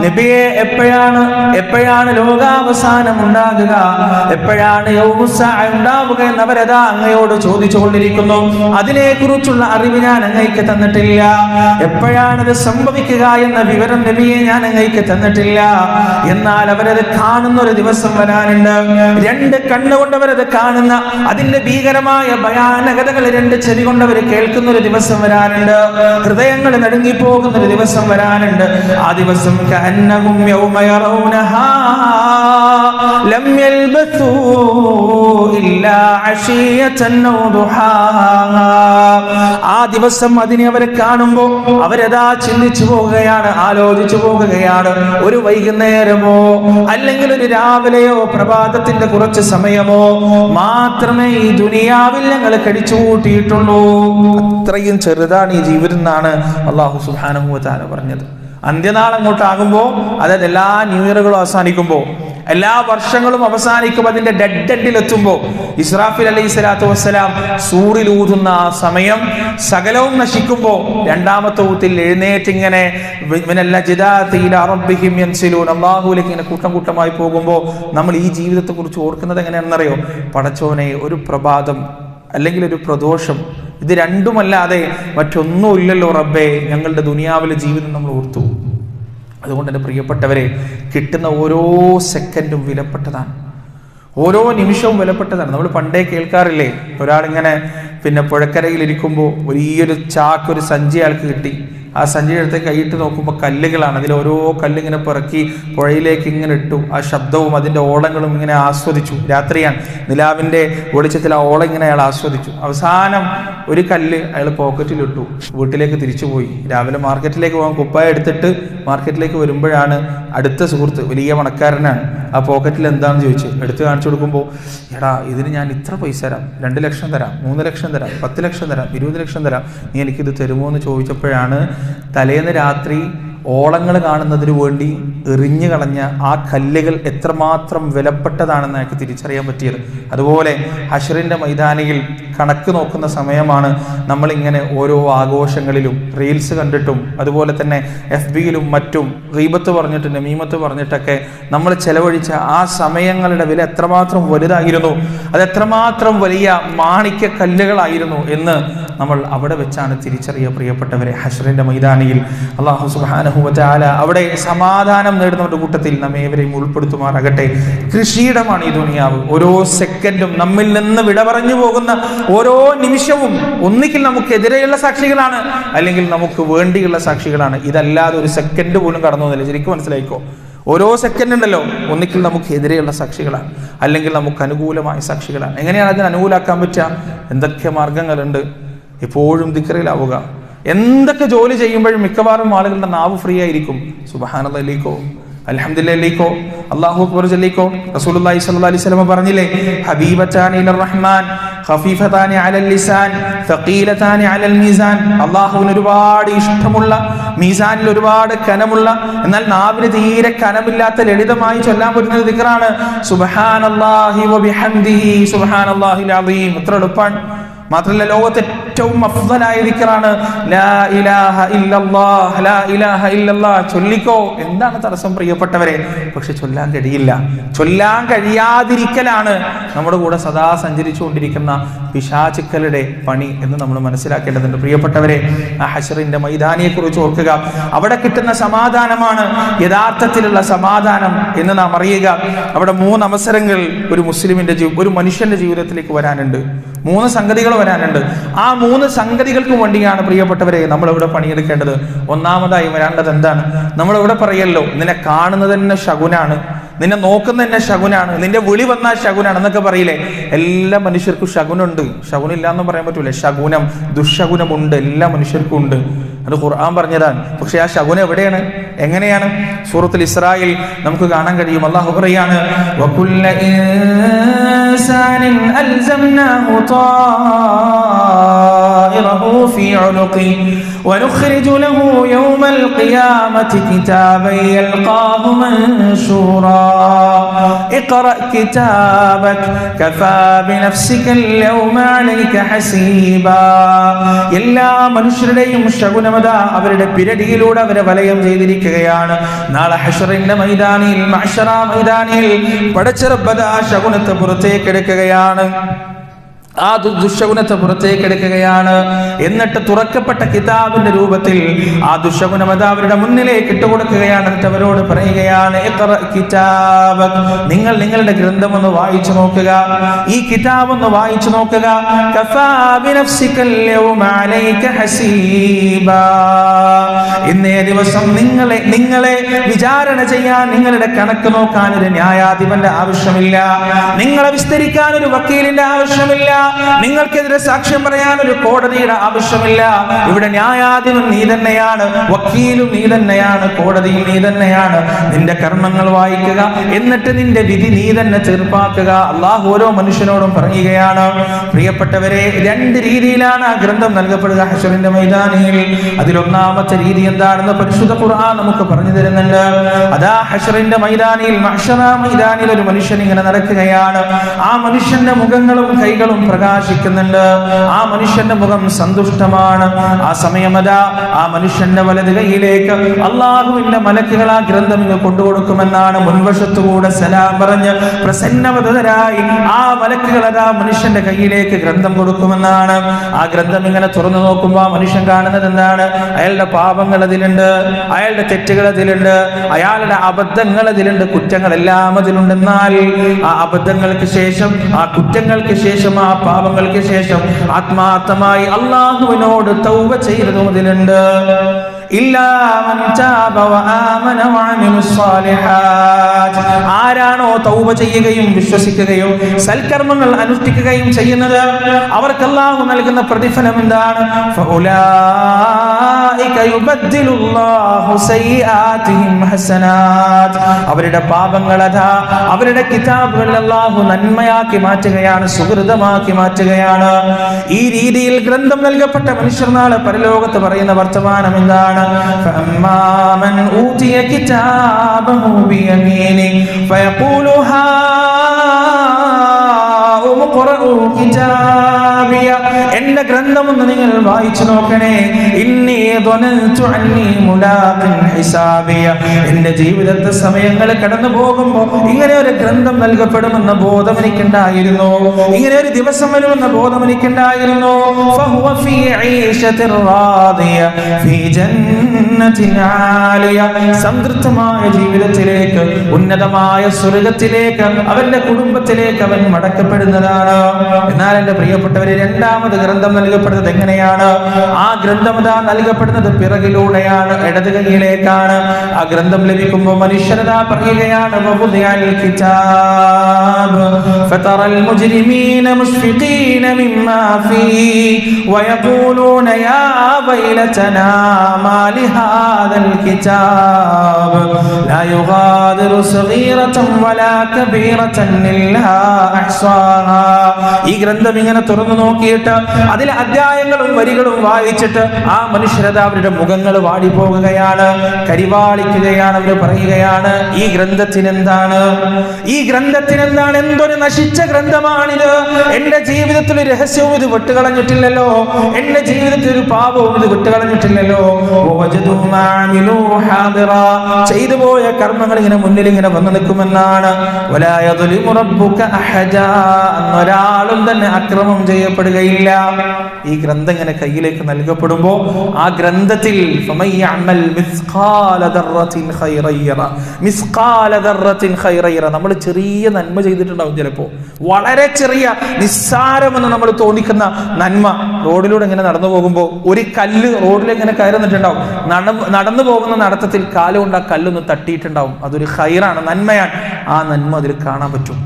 നബിയെ എപ്പോഴാണ് ലോകാവസാനം ഉണ്ടാകുക, എപ്പോഴാണ് ഉണ്ടാവുക എന്നവരതാ അങ്ങയോട് ചോദിച്ചുകൊണ്ടിരിക്കുന്നു. അതിനെക്കുറിച്ചുള്ള അറിവ് ഞാൻ അങ്ങയ്ക്ക് തന്നിട്ടില്ല. എപ്പോഴാണത് സംഭവിക്കുക എന്ന വിവരം നബിയെ ഞാൻ അങ്ങയ്ക്ക് തന്നിട്ടില്ല. എന്നാൽ അവരത് കാണുന്ന ഒരു ദിവസം വരാനുണ്ട്. രണ്ട് കണ്ണുകൊണ്ട് അവരത് കാണുന്ന അതിന്റെ ഭീകരമായ ഭയാനകതകൾ രണ്ട് ചെവി കൊണ്ട് അവർ കേൾക്കുന്ന ഒരു ദിവസം വരാനുണ്ട്. ഹൃദയങ്ങൾ നടുങ്ങിപ്പോകുന്ന ഒരു ദിവസം വരാനുണ്ട്. ആ ദിവസം كأنهم يوم يرونها لم يلبثوا إلا عشية أو ضحاها. ആ ദിവസം അതിനെ അവർ കാണുമ്പോൾ അവരതാ ചിന്തിച്ചു പോവുകയാണ്, ആലോചിച്ചു പോകുകയാണ്. ഒരു വൈകുന്നേരമോ അല്ലെങ്കിൽ ഒരു രാവിലെയോ പ്രഭാതത്തിന്റെ കുറച്ച് സമയമോ മാത്രമേ ഈ ദുനിയാവിൽ ഞങ്ങൾ കഴിച്ചു കൂട്ടിയിട്ടുള്ളൂ. അത്രയും ചെറുതാണ് ഈ ജീവിതം എന്നാണ് അല്ലാഹു സുബ്ഹാനഹു വ തആല പറഞ്ഞത്. അന്ത്യനാൾ അങ്ങോട്ടാകുമ്പോൾ, അതായത് എല്ലാ ന്യൂ ഇയറുകളും അവസാനിക്കുമ്പോൾ, എല്ലാ വർഷങ്ങളും അവസാനിക്കുമ്പോൾ, അതിന്റെ ഡെഡ് എൻഡിലെത്തുമ്പോൾ, ഇസ്രാഫീൽ അലൈഹി സ്വലാത്തു വസ്സലാം സൂറിലൂതുന്ന ആ സമയം സകലവും നശിക്കുമ്പോൾ രണ്ടാമത്തെ ഊത്തിൽ എഴുന്നേറ്റ് ഇങ്ങനെ അല്ലാഹുവിലേക്ക് ഇങ്ങനെ കൂട്ടം കൂട്ടമായി പോകുമ്പോൾ നമ്മൾ ഈ ജീവിതത്തെ കുറിച്ച് ഓർക്കുന്നത് എങ്ങനെയാണെന്നറിയോ? പടച്ചോനെ, ഒരു പ്രഭാതം അല്ലെങ്കിൽ ഒരു പ്രദോഷം, ഇത് രണ്ടുമല്ലാതെ മറ്റൊന്നുമില്ലല്ലോ റബ്ബേ, ഞങ്ങളുടെ ദുനിയാവിലെ ജീവിതം നമ്മൾ ഓർത്തു. അതുകൊണ്ട് എൻ്റെ പ്രിയപ്പെട്ടവരെ, കിട്ടുന്ന ഓരോ സെക്കൻഡും വിലപ്പെട്ടതാണ്, ഓരോ നിമിഷവും വിലപ്പെട്ടതാണ്. നമ്മൾ പണ്ടേ കേൾക്കാറില്ലേ, ഒരാളിങ്ങനെ പുഴക്കരയിൽ ഇരിക്കുമ്പോൾ വലിയൊരു ഒരു സഞ്ചി അയാൾക്ക് കിട്ടി. ആ സഞ്ചിയുടെ അടുത്ത് കൈയിട്ട് നോക്കുമ്പോൾ കല്ലുകളാണ്. അതിൽ ഓരോ കല്ലിങ്ങനെ പിറക്കി പുഴയിലേക്ക് ഇങ്ങനെ ഇട്ടു. ആ ശബ്ദവും അതിൻ്റെ ഓളങ്ങളും ഇങ്ങനെ ആസ്വദിച്ചു. രാത്രിയാണ്, നിലാവിൻ്റെ വെളിച്ചത്തിൽ ആ ഓളം ഇങ്ങനെ അയാൾ ആസ്വദിച്ചു. അവസാനം ഒരു കല്ല് അയാൾ പോക്കറ്റിലിട്ടു, വീട്ടിലേക്ക് തിരിച്ചു പോയി. രാവിലെ മാർക്കറ്റിലേക്ക് പോകാൻ കുപ്പായ എടുത്തിട്ട് മാർക്കറ്റിലേക്ക് വരുമ്പോഴാണ് അടുത്ത സുഹൃത്ത്, വലിയ പണക്കാരനാണ്, ആ പോക്കറ്റിൽ എന്താണെന്ന് ചോദിച്ചു. എടുത്ത് കാണിച്ചു കൊടുക്കുമ്പോൾ, എടാ ഇതിന് ഞാൻ ഇത്ര പൈസ തരാം, 2 ലക്ഷം തരാം, 3 ലക്ഷം തരാം, 10 ലക്ഷം തരാം, 20 ലക്ഷം തരാം, നീ എനിക്കിത് തരുമോ എന്ന് ചോദിച്ചപ്പോഴാണ് തലേന്ന് രാത്രി ഓളങ്ങൾ കാണുന്നതിന് വേണ്ടി എറിഞ്ഞു കളഞ്ഞ ആ കല്ലുകൾ എത്രമാത്രം വിലപ്പെട്ടതാണെന്ന് അയാൾക്ക് തിരിച്ചറിയാൻ പറ്റിയത്. അതുപോലെ ഹശ്റിന്റെ മൈതാനിയിൽ കണക്ക് നോക്കുന്ന സമയമാണ് നമ്മളിങ്ങനെ ഓരോ ആഘോഷങ്ങളിലും റീൽസ് കണ്ടിട്ടും അതുപോലെ തന്നെ FB-യിലും മറ്റും ഗീബത്ത് പറഞ്ഞിട്ട് നമീമത്ത് പറഞ്ഞിട്ടൊക്കെ നമ്മൾ ചെലവഴിച്ച ആ സമയങ്ങളുടെ വില എത്രമാത്രം വലുതായിരുന്നു, അതെത്രമാത്രം വലിയ മാണിക്യ കല്ലുകളായിരുന്നു എന്ന് നമ്മൾ അവിടെ വെച്ചാണ് തിരിച്ചറിയുക. പ്രിയപ്പെട്ടവരെ, ഹശ്റിന്റെ മൈതാനിയിൽ അല്ലാഹു സുബ്ഹാനഹു വ തആല അവിടെ സമാധാനം നേടുന്നവരുടെ കൂട്ടത്തിൽ നമ്മേവരെയും ഉൾപ്പെടുത്തുമാറാകട്ടെ. കൃഷിയിടമാണ് ഈ ദുനിയാവ്. ഓരോ സെക്കൻഡും നമ്മിൽ നിന്ന് വിട പറഞ്ഞു പോകുന്ന ഓരോ നിമിഷവും ഒന്നിക്കിൽ നമുക്കെതിരെയുള്ള സാക്ഷികളാണ്, അല്ലെങ്കിൽ നമുക്ക് വേണ്ടിയുള്ള സാക്ഷികളാണ്. ഇതല്ലാതെ ഒരു സെക്കൻഡ് പോലും കടന്നു പോകുന്നില്ല. ശരിക്കും മനസ്സിലായിക്കോ, ഓരോ സെക്കൻഡ് ഉണ്ടല്ലോ, ഒന്നിക്കിൽ നമുക്ക് എതിരെയുള്ള സാക്ഷികളാണ്, അല്ലെങ്കിൽ നമുക്ക് അനുകൂലമായ സാക്ഷികളാണ്. എങ്ങനെയാണ് അതിന് അനുകൂലമാക്കാൻ പറ്റുക? എന്തൊക്കെ മാർഗങ്ങളുണ്ട്? എപ്പോഴും ദിക്റിലാവുക. എന്തൊക്കെ ജോലി ചെയ്യുമ്പോഴും മിക്കവാറും ആളുകളുടെ നാവ് ഫ്രീ ആയിരിക്കും. സുബ്ഹാനല്ലാഹിലേക്കോ, അൽഹംദുലില്ലാഹിലേക്കോ, അല്ലാഹു അക്ബർ ചൊല്ലിക്കോ. റസൂലുള്ളാഹി സ്വല്ലല്ലാഹു അലൈഹി വസല്ലം പറഞ്ഞില്ലേ, ഹബീബതാനി ഇലർ റഹ്മാൻ ഖഫീഫതാനി അലൽ ലിസാൻ തഖീലതാനി അലൽ മീസാൻ. അല്ലാഹുവിന് ഒരുപാട് ഇഷ്ടമുള്ള, മീസാനിൽ ഒരുപാട് കനമുള്ള, എന്നാൽ നാവിന് തീരെ കനമില്ലാത്ത ലളിതമായി ചൊല്ലാൻ പറ്റുന്ന ഒരു ദിക്റാണ് സുബ്ഹാനല്ലാഹി വബിഹംദിഹി സുബ്ഹാനല്ലാഹിൽ അസീം. എത്ര എളുപ്പമാണ്! മാത്രമല്ല, ലോകത്തെ ഏറ്റവും അഫ്ദലായ ദിക്റാണ് ലാ ഇലാഹ ഇല്ലല്ലാഹ്, ലാ ഇലാഹ ഇല്ലല്ലാഹ്. ചൊല്ലിക്കോ. എന്താണ് തടസ്സം പ്രിയപ്പെട്ടവരെ? പക്ഷെ ചൊല്ലാൻ കഴിയില്ല. ചൊല്ലാൻ കഴിയാതിരിക്കലാണ് നമ്മുടെ കൂടെ സദാ സഞ്ചരിച്ചുകൊണ്ടിരിക്കുന്ന പിശാചുക്കളുടെ പണി എന്ന് നമ്മൾ മനസ്സിലാക്കേണ്ടതുണ്ട്. പ്രിയപ്പെട്ടവരെ, ആ ഹശ്റിന്റെ മൈതാനിയെ കുറിച്ച് ഓർക്കുക. അവിടെ കിട്ടുന്ന സമാധാനമാണ് യഥാർത്ഥത്തിലുള്ള സമാധാനം എന്ന് നാം അറിയുക. അവിടെ 3 അവസരങ്ങൾ ഒരു മനുഷ്യന്റെ ജീവിതത്തിലേക്ക് വരാനുണ്ട്. 3 സംഗതികൾ വരാനുണ്ട്. ആ 3 സംഗതികൾക്ക് വേണ്ടിയാണ് പ്രിയപ്പെട്ടവരെ നമ്മളിവിടെ പണിയെടുക്കേണ്ടത്. ഒന്നാമതായി വരേണ്ടത് എന്താണ്? നമ്മളിവിടെ പറയല്ലോ, നിന്നെ കാണുന്നത് തന്നെ ശകുനാണ്, നിന്നെ നോക്കുന്ന തന്നെ ശകുനാണ്, നിന്റെ വിളി വന്നാൽ ശകുനാണ് എന്നൊക്കെ പറയില്ലേ. എല്ലാ മനുഷ്യർക്കും ശകുനുണ്ട്, ശകുനില്ല എന്ന് പറയാൻ പറ്റൂല. ശകുനം, ദുശകുനമുണ്ട്, എല്ലാ മനുഷ്യർക്കും ഉണ്ട്. അത് ഖുർആൻ പറഞ്ഞതാണ്. പക്ഷെ ആ ശകുനം എവിടെയാണ്, എങ്ങനെയാണ്? സൂറത്തുൽ ഇസ്രായിൽ നമുക്ക് കാണാൻ കഴിയും. അല്ലാഹു പറയാണ്, വകുല്ല ഇൻസാനിൻ അൽസംനാഹു ത്വാഇറഹു ഫീ ഉനുഖി ونخرج له يوم القيامة كتابا يلقاه منشورا اقرأ كتابك كفى بنفسك اليوم عليك حسيبا എല്ലാ മനുഷ്യരുടെയും ശകുനമത അവരുടെ പിരടിയിലൂടെ അവരെ വലയം ചെയ്തിരിക്കുകയാണ്. നാളെ ഹശ്റിന്റെ മൈതാനിയിൽ, മഹ്ശറ മൈതാനിയിൽ പടച്ച റബ്ബ് ആ ശകുനത്തെ പുറത്തേക്ക് എടുക്കുകയാണ്. ആ ദുശകുനത്തെ പുറത്തേക്ക് എടുക്കുകയാണ്. എന്നിട്ട് തുറക്കപ്പെട്ട കിതാബിന്റെ രൂപത്തിൽ ആ ദുശകുനം അവരുടെ മുന്നിലേക്ക് ഇട്ടുകൊടുക്കുകയാണ്. എന്നിട്ട് അവരോട് പറയുകയാണ്, നിങ്ങൾ നിങ്ങളുടെ ഗ്രന്ഥം ഒന്ന് വായിച്ചു നോക്കുക, ഈ കിതാബ് ഒന്ന് വായിച്ചു നോക്കുക. ഇന്നേ ദിവസം നിങ്ങളെ വിചാരണ ചെയ്യാൻ, നിങ്ങളുടെ കണക്ക് നോക്കാൻ ഒരു ന്യായാധിപന്റെ ആവശ്യമില്ല, നിങ്ങളെ വിസ്തരിക്കാൻ ഒരു വക്കീലിന്റെ ആവശ്യമില്ല, നിങ്ങൾക്കെതിരെ സാക്ഷ്യം പറയാൻ ഒരു കോടതിയുടെ ആവശ്യമില്ല. ഇവിടെ ന്യായാധിപൻ നീ തന്നെയാണ്, വക്കീലും നീ തന്നെയാണ്, കോടതിയും നീ തന്നെയാണ്. നിന്റെ കർമ്മങ്ങൾ വായിക്കുക, എന്നിട്ട് നിന്റെ വിധി നീ തന്നെ തീർപ്പാക്കുക. അള്ളാഹു ഓരോ മനുഷ്യനോടും പറയുകയാണ്. പ്രിയപ്പെട്ടവരെ, രണ്ട് രീതിയിലാണ് ആ ഗ്രന്ഥം നൽകപ്പെടുക ഹശ്റിന്റെ മൈതാനിയിൽ. അതിലൊന്നാമത്തെ രീതി എന്താണെന്ന് പരിശുദ്ധ ഖുർആൻ നമുക്ക് പറഞ്ഞു തരുന്നുണ്ട്. അതാ ഹശ്റിന്റെ മൈതാനിയിൽ, മഹ്ശറ മൈതാനിയിൽ ഒരു മനുഷ്യൻ ഇങ്ങനെ നടക്കുകയാണ്. ആ മനുഷ്യന്റെ മുഖങ്ങളും കൈകളും പ്രകാശിക്കുന്നുണ്ട്. ആ മനുഷ്യന്റെ മുഖം സന്തുഷ്ടമാണ്. ആ സമയമതാ ആ മനുഷ്യന്റെ വലത് കൈയിലേക്ക് അള്ളാഹുവിന്റെ മലക്കുകൾ ആ ഗ്രന്ഥം ഇങ്ങ് കൊണ്ടുകൊടുക്കുമെന്നാണ്. മുൻവശത്തുകൂടെ സലാം പറഞ്ഞ് പ്രസന്നവതരായി ആ മലക്കുകൾ അതാ മനുഷ്യന്റെ കയ്യിലേക്ക് ഗ്രന്ഥം കൊടുക്കുമെന്നാണ്. ആ ഗ്രന്ഥം ഇങ്ങനെ തുറന്നു നോക്കുമ്പോൾ ആ മനുഷ്യൻ കാണുന്നത് എന്താണ്? അയാളുടെ പാപങ്ങൾ അതിലുണ്ട്, അയാളുടെ തെറ്റുകൾ അതിലുണ്ട്, അയാളുടെ അബദ്ധങ്ങൾ അതിലുണ്ട്, കുറ്റങ്ങളെല്ലാം അതിലുണ്ട്. എന്നാൽ ആ അബദ്ധങ്ങൾക്ക് ശേഷം, ആ കുറ്റങ്ങൾക്ക് ശേഷം, ആ പാപങ്ങൾക്ക് ശേഷം ആത്മാർത്ഥമായി അള്ളാഹുവിനോട് തൗബ ചെയ്തതും അതിലുണ്ട്. ആരാണോ തൗബ ചെയ്യുകയും വിശ്വസിക്കുകയും സൽക്കർമ്മങ്ങൾ അനുഷ്ഠിക്കുകയും ചെയ്യുന്നത്, അവർക്ക് അല്ലാഹു നൽകുന്ന പ്രതിഫലം എന്താണ്? അവരുടെ പാപങ്ങൾ അതാ അവരുടെ കിതാബുകളിൽ അല്ലാഹു നന്മയാക്കി മാറ്റുകയാണ്, സുഹൃതമാക്കി മാറ്റുകയാണ്. ഈ രീതിയിൽ ഗ്രന്ഥം നൽകപ്പെട്ട മനുഷ്യർ നാളെ പരലോകത്ത് പറയുന്ന വർത്തമാനം എന്താണ്? فأما من أوتي كتابه بيمينه فيقول هاؤم اقرءوا كتابي. എന്റെ ഗ്രന്ഥം ഒന്ന് നിങ്ങൾ വായിച്ചു നോക്കണേ. ഇന്നി ظننت أني ملاق حسابي. എന്റെ ജീവിതത്തെ സമയങ്ങൾ കടന്നു പോകുമ്പോൾ ഇങ്ങനെ ഒരു ഗ്രന്ഥം നൽകപ്പെടുമെന്ന ബോധം എനിക്കുണ്ടായിരുന്നു, ഇങ്ങനെ ഒരു ദിവസം വരുമെന്ന ബോധം എനിക്കുണ്ടായിരുന്നു. فهو في عيشة راضية في جنة عالية. സംതൃപ്തമായ ജീവിതത്തിലേക്ക്, ഉന്നതമായ സ്വർഗ്ഗത്തിലേക്ക്, അവന്റെ കുടുംബത്തിലേക്ക് അവൻ മടക്കപ്പെടുന്നതാണ്. എന്നാൽ എന്റെ പ്രിയപ്പെട്ടവരെ, രണ്ടാമത് ഗ്രന്ഥം നൽകപ്പെടുന്നത് എങ്ങനെയാണ്? ആ ഗ്രന്ഥം നൽകപ്പെടുന്നത് പിറകിലൂടെയാണ്, ഇടത് കൈയിലേക്കാണ്. ആ ഗ്രന്ഥം ലഭിക്കുമ്പോൾ മനുഷ്യരതാ പറയുകയാണ്, فترى المجرمين مشفقين مما فيه ويقولون يا ويلتنا ما لهذا الكتاب لا يغادر صغيرة ولا كبيرة إلا أحصاها. ഈ ഗ്രന്ഥം ഇങ്ങനെ തുറന്നു നോക്കിയിട്ട് അതിലെ അധ്യായങ്ങളും വരികളും വായിച്ചിട്ട് ആ മനുഷ്യരത അവരുടെ മുഖങ്ങൾ വാടിപ്പോകുകയാണ്, കരിവാളിക്കുകയാണ്. അവർ പറയുകയാണ്, ഈ ഗ്രന്ഥത്തിന് എന്താണ്, ഈ ഗ്രന്ഥത്തിന് എന്താണ്? എന്തൊരു നശിച്ച ഗ്രന്ഥമാണിത്. എന്റെ ജീവിതത്തിൽ ഒരു രഹസ്യവും ഇത് വിട്ടുകളഞ്ഞിട്ടില്ലല്ലോ, എന്റെ ജീവിതത്തിൽ ഒരു പാപവും ഇത് വിട്ടുകളഞ്ഞിട്ടില്ലല്ലോ. ചെയ്തു പോയ കർമ്മങ്ങൾ ഇങ്ങനെ മുന്നിൽ ഇങ്ങനെ വന്നു നിൽക്കുമെന്നാണ്. ഒരാളും തന്നെ അക്രമം ചെയ്യപ്പെടുകയില്ല. ഈ ഗ്രന്ഥം ഇങ്ങനെ കയ്യിലേക്ക് നൽകപ്പെടുമ്പോ ആ ഗ്രന്ഥത്തിൽ നമ്മൾ ചെറിയ നന്മ ചെയ്തിട്ടുണ്ടാവും, ചിലപ്പോ വളരെ ചെറിയ നിസ്സാരമെന്ന് നമ്മൾ തോന്നിക്കുന്ന നന്മ. റോഡിലൂടെ ഇങ്ങനെ നടന്നു പോകുമ്പോൾ ഒരു കല്ല് റോഡിലേക്ക് ഇങ്ങനെ കയറുന്നിട്ടുണ്ടാവും. നടന്നു പോകുന്ന നടത്തത്തിൽ കാലുകൊണ്ട് ആ കല്ലൊന്ന് തട്ടിയിട്ടുണ്ടാവും. അതൊരു ഖൈറാണ്, നന്മയാണ്. ആ നന്മ അതിൽ കാണാൻ പറ്റും.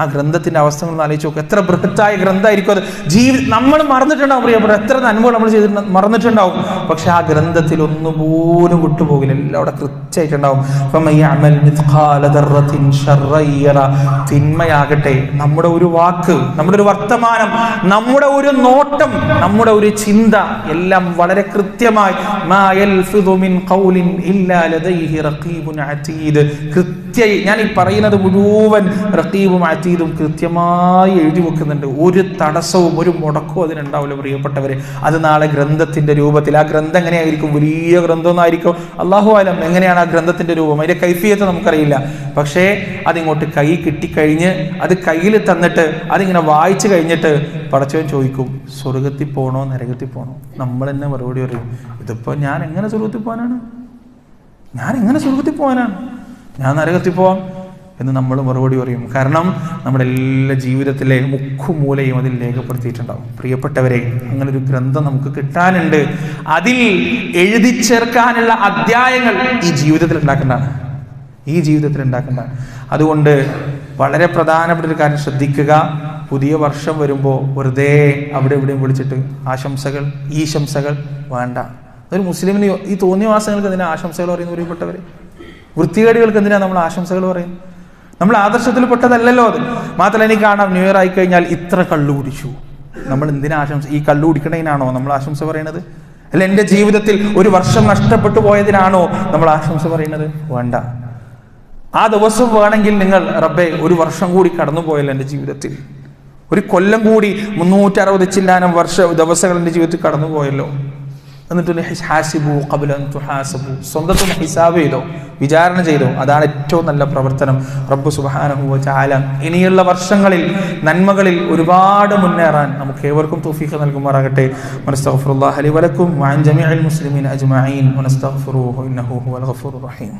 ആ ഗ്രന്ഥത്തിന്റെ അവസ്ഥകൾ ആലോചിച്ച് നോക്കുക. എത്ര ബൃഹത്തായ ഗ്രന്ഥമായിരിക്കും അത്. നമ്മൾ മറന്നിട്ടുണ്ടാവും പ്രിയപ്പെട്ട, എത്ര നന്മകൾ നമ്മൾ ചെയ്തിട്ട് മറന്നിട്ടുണ്ടാവും. പക്ഷെ ആ ഗ്രന്ഥത്തിൽ ഒന്നുപോലും വിട്ടുപോകില്ല, എല്ലാം അവിടെ കൃത്യമായിട്ടുണ്ടാവും. തിന്മയാകട്ടെ, നമ്മുടെ ഒരു വാക്ക്, നമ്മുടെ ഒരു വർത്തമാനം, നമ്മുടെ ഒരു നോട്ടം, നമ്മുടെ ഒരു ചിന്ത എല്ലാം വളരെ കൃത്യമായി ഞാൻ ഈ പറയുന്നത് മുഴുവൻ റഖീബും അതീദും കൃത്യമായി എഴുതി വെക്കുന്നുണ്ട്. ഒരു തടസ്സവും ഒരു മുടക്കവും അതിനുണ്ടാവില്ല പ്രിയപ്പെട്ടവരെ. അത് നാളെ ഗ്രന്ഥത്തിന്റെ രൂപത്തിൽ. ആ ഗ്രന്ഥം എങ്ങനെയായിരിക്കും? വലിയ ഗ്രന്ഥമൊന്നായിരിക്കും, അല്ലാഹു ആലം എങ്ങനെയാണ് ആ ഗ്രന്ഥത്തിന്റെ രൂപം, അതിന്റെ കൈഫിയത്ത് നമുക്കറിയില്ല. പക്ഷേ അതിങ്ങോട്ട് കൈ കിട്ടിക്കഴിഞ്ഞ് അത് കയ്യിൽ തന്നിട്ട് അതിങ്ങനെ വായിച്ചു കഴിഞ്ഞിട്ട് പടച്ചവൻ ചോദിക്കും, സ്വർഗത്തിൽ പോകണോ നരകത്തിൽ പോകണോ? നമ്മൾ തന്നെ മറുപടി പറയും, ഇതിപ്പോ ഞാൻ എങ്ങനെ സ്വർഗത്തിൽ പോകാനാണ്, ഞാൻ എങ്ങനെ സ്വർഗത്തിൽ പോകാനാണ്, ഞാൻ നരകത്തിൽ പോവാം എന്ന് നമ്മൾ മറുപടി പറയും. കാരണം നമ്മുടെ എല്ലാ ജീവിതത്തിലെ മുക്കുമൂലയും അതിൽ രേഖപ്പെടുത്തിയിട്ടുണ്ടാവും. പ്രിയപ്പെട്ടവരെ, അങ്ങനെ ഒരു ഗ്രന്ഥം നമുക്ക് കിട്ടാനുണ്ട്. അതിൽ എഴുതി ചേർക്കാനുള്ള അധ്യായങ്ങൾ ഈ ജീവിതത്തിൽ ഉണ്ടാക്കേണ്ടതാണ്, ഈ ജീവിതത്തിൽ ഉണ്ടാക്കേണ്ടതാണ്. അതുകൊണ്ട് വളരെ പ്രധാനപ്പെട്ട ഒരു കാര്യം ശ്രദ്ധിക്കുക. പുതിയ വർഷം വരുമ്പോൾ വെറുതെ അവിടെ ഇവിടെയും വിളിച്ചിട്ട് ആശംസകൾ, ഈ ശംസകൾ വേണ്ട. അതൊരു മുസ്ലിമിന് ഈ തോന്നിയ മാസങ്ങൾക്ക് എന്തിനാ ആശംസകൾ പറയുന്ന പ്രിയപ്പെട്ടവരെ? വൃത്തികേടുകൾക്ക് എന്തിനാണ് നമ്മൾ ആശംസകൾ പറയുന്നത്? നമ്മൾ ആദർശത്തിൽ പെട്ടതല്ലല്ലോ അത്. മാത്രമല്ല, എനിക്ക് കാണാം ന്യൂ ഇയർ ആയിക്കഴിഞ്ഞാൽ ഇത്ര കള്ളു കുടിച്ചു. നമ്മൾ എന്തിനാ ആശംസ? ഈ കള്ളു കുടിക്കണതിനാണോ നമ്മൾ ആശംസ പറയുന്നത്? അല്ല, എൻ്റെ ജീവിതത്തിൽ ഒരു വർഷം നഷ്ടപ്പെട്ടു പോയതിനാണോ നമ്മൾ ആശംസ പറയുന്നത്? വേണ്ട. ആ ദിവസം വേണമെങ്കിൽ നിങ്ങൾ റബ്ബേ ഒരു വർഷം കൂടി കടന്നു പോയല്ലോ എൻ്റെ ജീവിതത്തിൽ, ഒരു കൊല്ലം കൂടി 360 ചില്ലാനം ദിവസങ്ങൾ എൻ്റെ ജീവിതത്തിൽ കടന്നു പോയല്ലോ. എന്നിട്ട് ഹാസിബു ഖബ്ല അൻ തുഹാസബു, സ്വന്തത്തിന് ഹിസാബ് ചെയ്തോ, വിചാരണ ചെയ്തോ. അതാണ് ഏറ്റവും നല്ല പ്രവർത്തനം. റബ്ബ് സുബ്ഹാനഹു വ തആല ഇനിയുള്ള വർഷങ്ങളിൽ നന്മകളിൽ ഒരുപാട് മുന്നേറാൻ നമുക്ക് ഏവർക്കും തൗഫീഖ് നൽകുമാറാകട്ടെ. വനസ്തഗ്ഫിറുല്ലാഹ ലി വലക്കും വഅൻ ജമീഇൽ മുസ്ലിമീന അജ്മഈൻ വനസ്തഗ്ഫിറുഹു ഇന്നഹു ഹുവൽ ഗഫൂറുർ റഹീം.